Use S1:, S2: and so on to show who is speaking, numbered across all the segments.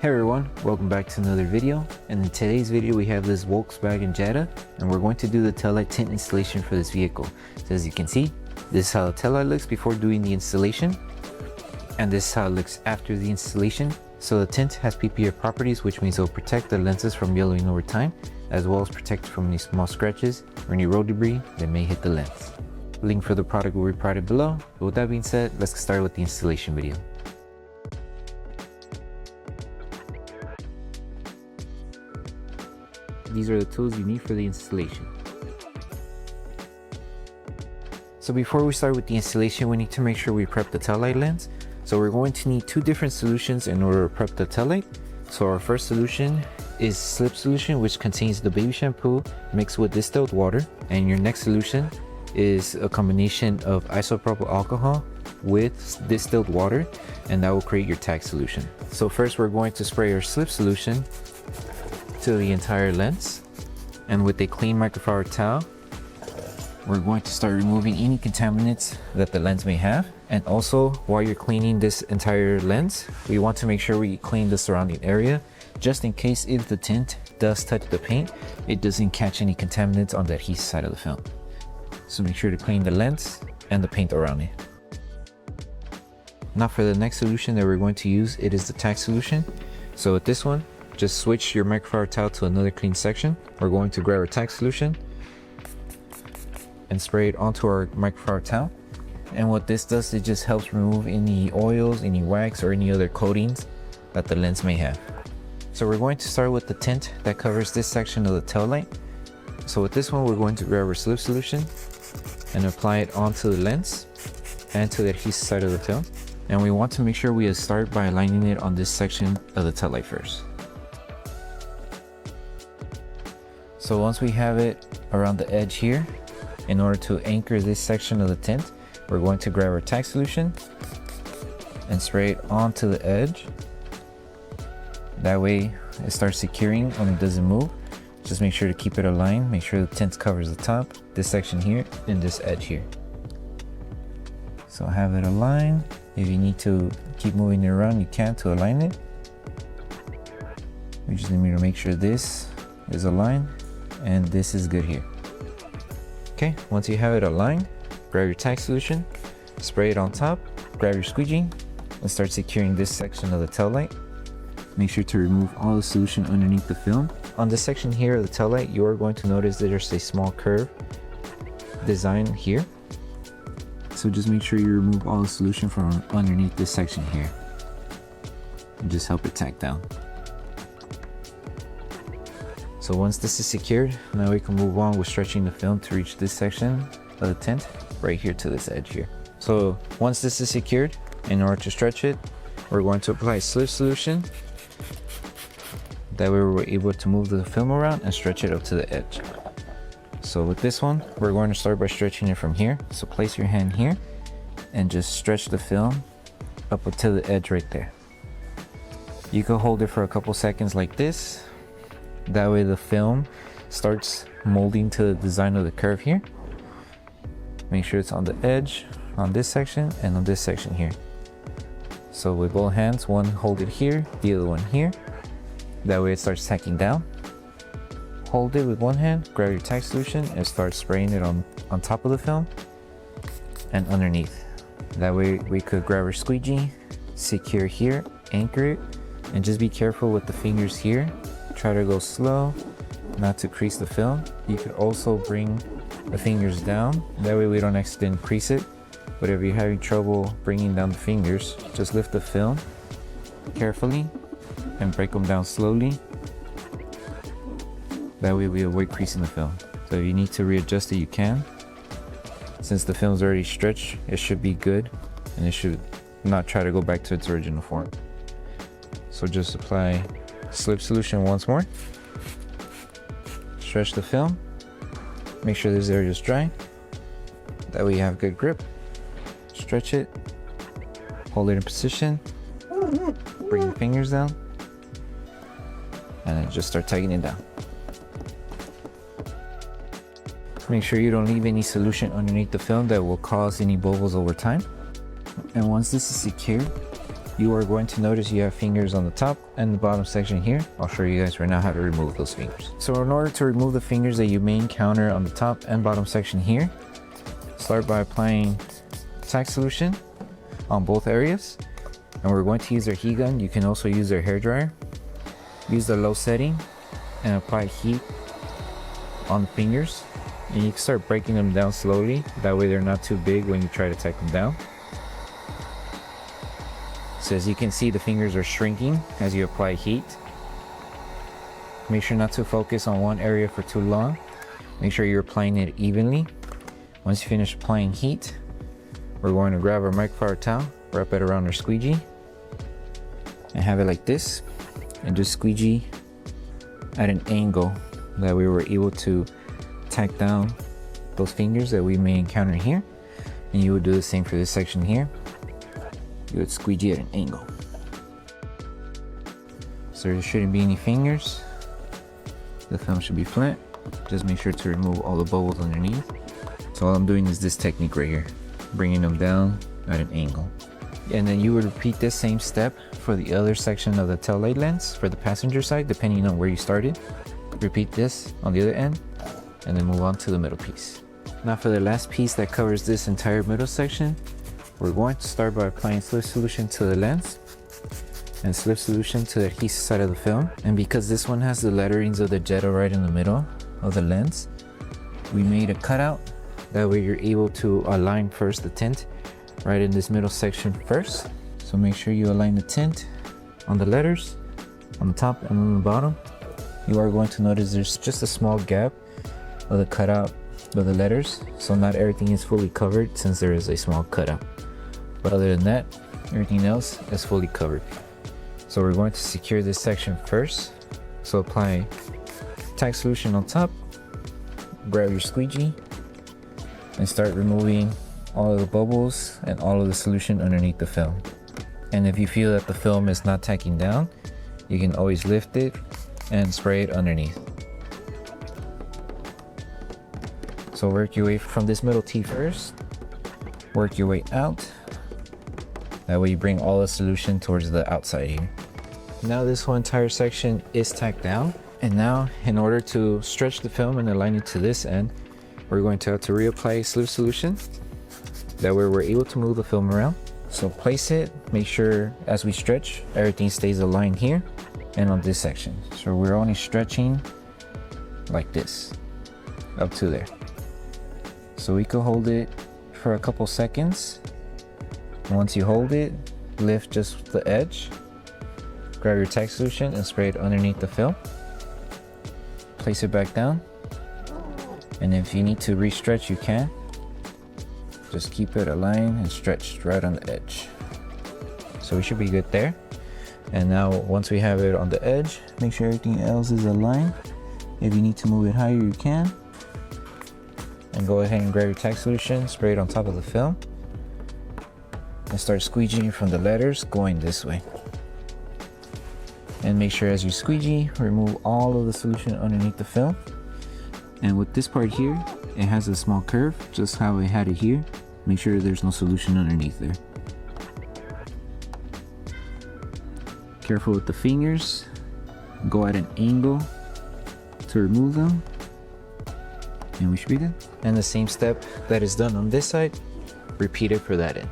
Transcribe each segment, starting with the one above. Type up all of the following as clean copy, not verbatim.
S1: Hey everyone, welcome back to another video, and in today's video we have this Volkswagen Jetta and we're going to do the taillight tint installation for this vehicle. So as you can see, this is how the taillight looks before doing the installation, and this is how it looks after the installation. So the tint has PPF properties, which means it will protect the lenses from yellowing over time, as well as protect from any small scratches or any road debris that may hit the lens. Link for the product will be provided below. But with that being said, let's get started with the installation video. These are the tools you need for the installation. So before we start with the installation, we need to make sure we prep the taillight lens. So we're going to need two different solutions in order to prep the taillight. So our first solution is slip solution, which contains the baby shampoo mixed with distilled water. And your next solution is a combination of isopropyl alcohol with distilled water, and that will create your tag solution. So first we're going to spray our slip solution to the entire lens, and with a clean microfiber towel we're going to start removing any contaminants that the lens may have. And also, while you're cleaning this entire lens, we want to make sure we clean the surrounding area, just in case if the tint does touch the paint, it doesn't catch any contaminants on the adhesive side of the film. So make sure to clean the lens and the paint around it. Now for the next solution that we're going to use, it is the tag solution. So with this one, just switch your microfiber towel to another clean section. We're going to grab our tag solution and spray it onto our microfiber towel. And what this does, it just helps remove any oils, any wax, or any other coatings that the lens may have. So we're going to start with the tint that covers this section of the tail light. So with this one, we're going to grab our slip solution and apply it onto the lens and to the adhesive side of the tail. And we want to make sure we start by aligning it on this section of the tail light first. So once we have it around the edge here, in order to anchor this section of the tint, we're going to grab our tag solution and spray it onto the edge. That way it starts securing when it doesn't move. Just make sure to keep it aligned. Make sure the tint covers the top, this section here, and this edge here. So have it aligned. If you need to keep moving it around, you can to align it. We just need to make sure this is aligned and this is good here. Okay, once you have it aligned, grab your tag solution, spray it on top, grab your squeegee, and start securing this section of the tail light. Make sure to remove all the solution underneath the film. On this section here of the tail light, you are going to notice that there's a small curve design here. So just make sure you remove all the solution from underneath this section here and just help it tack down. So once this is secured, now we can move on with stretching the film to reach this section of the tint right here to this edge here. So once this is secured, in order to stretch it, we're going to apply slip solution. That way we're able to move the film around and stretch it up to the edge. So with this one, we're going to start by stretching it from here. So place your hand here and just stretch the film up to the edge right there. You can hold it for a couple seconds like this. That way the film starts molding to the design of the curve here. Make sure it's on the edge, on this section, and on this section here. So with both hands, one hold it here, the other one here. That way it starts tacking down. Hold it with one hand, grab your tag solution, and start spraying it on top of the film and underneath. That way we could grab our squeegee, secure here, anchor it, and just be careful with the fingers here. Try to go slow, not to crease the film. You could also bring the fingers down. That way we don't accidentally crease it. But if you're having trouble bringing down the fingers, just lift the film carefully and break them down slowly. That way we avoid creasing the film. So if you need to readjust it, you can. Since the film's already stretched, it should be good and it should not try to go back to its original form. So just apply slip solution once more. Stretch the film. Make sure this area is dry. That way you have good grip. Stretch it. Hold it in position. Bring your fingers down. And then just start tightening it down. Make sure you don't leave any solution underneath the film that will cause any bubbles over time. And once this is secured, you are going to notice you have fingers on the top and the bottom section here. I'll show you guys right now how to remove those fingers. So in order to remove the fingers that you may encounter on the top and bottom section here, start by applying tack solution on both areas. And we're going to use our heat gun. You can also use our hair dryer. Use the low setting and apply heat on the fingers. And you can start breaking them down slowly. That way they're not too big when you try to tack them down. So as you can see, the fingers are shrinking as you apply heat. Make sure not to focus on one area for too long. Make sure you're applying it evenly. Once you finish applying heat, we're going to grab our microfiber towel, wrap it around our squeegee, and have it like this, and just squeegee at an angle that we were able to tack down those fingers that we may encounter here. And you would do the same for this section here. You would squeegee at an angle. So there shouldn't be any fingers. The film should be flat. Just make sure to remove all the bubbles underneath. So all I'm doing is this technique right here, bringing them down at an angle. And then you would repeat this same step for the other section of the tail light lens for the passenger side, depending on where you started. Repeat this on the other end and then move on to the middle piece. Now for the last piece that covers this entire middle section, we're going to start by applying slip solution to the lens and slip solution to the adhesive side of the film. And because this one has the letterings of the Jetta right in the middle of the lens, we made a cutout. That way you're able to align first the tint right in this middle section first. So make sure you align the tint on the letters, on the top and on the bottom. You are going to notice there's just a small gap of the cutout of the letters. So not everything is fully covered since there is a small cutout. But other than that, everything else is fully covered. So we're going to secure this section first. So apply tack solution on top, grab your squeegee, and start removing all of the bubbles and all of the solution underneath the film. And if you feel that the film is not tacking down, you can always lift it and spray it underneath. So work your way from this middle T first, work your way out. That way you bring all the solution towards the outside here. Now this whole entire section is tacked down. And now in order to stretch the film and align it to this end, we're going to have to reapply slip solution. That way we're able to move the film around. So place it, make sure as we stretch, everything stays aligned here and on this section. So we're only stretching like this, up to there. So we could hold it for a couple seconds. Once you hold it, lift just the edge, grab your tack solution and spray it underneath the film. Place it back down. And if you need to re-stretch, you can. Just keep it aligned and stretched right on the edge. So we should be good there. And now once we have it on the edge, make sure everything else is aligned. If you need to move it higher, you can. And go ahead and grab your tack solution, spray it on top of the film, and start squeegeeing from the letters going this way. And make sure as you squeegee, remove all of the solution underneath the film. And with this part here, it has a small curve, just how I had it here. Make sure there's no solution underneath there. Careful with the fingers. Go at an angle to remove them. And we should be good. And the same step that is done on this side, repeat it for that end.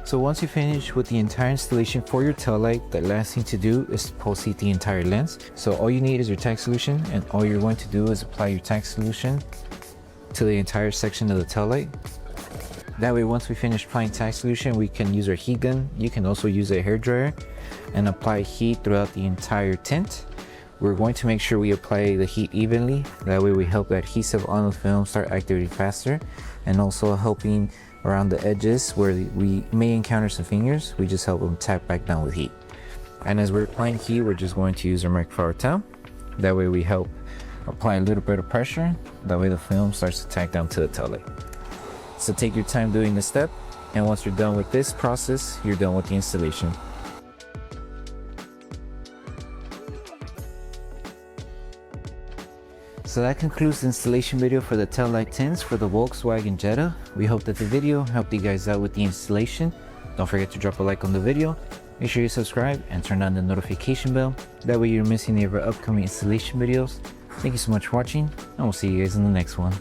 S1: So once you finish with the entire installation for your tail light, the last thing to do is to post heat the entire lens. So all you need is your tack solution, and all you're going to do is apply your tack solution to the entire section of the tail light. That way, once we finish applying tack solution, we can use our heat gun. You can also use a hair dryer and apply heat throughout the entire tint. We're going to make sure we apply the heat evenly. That way we help the adhesive on the film start activating faster, and also helping around the edges where we may encounter some fingers. We just help them tap back down with heat. And as we're applying heat, we're just going to use our microfiber towel. That way we help apply a little bit of pressure. That way the film starts to tack down to the tail light. So take your time doing this step, and once you're done with this process, you're done with the installation. So that concludes the installation video for the taillight tints for the Volkswagen Jetta. We hope that the video helped you guys out with the installation. Don't forget to drop a like on the video. Make sure you subscribe and turn on the notification bell. That way you're missing any of our upcoming installation videos. Thank you so much for watching, and we'll see you guys in the next one.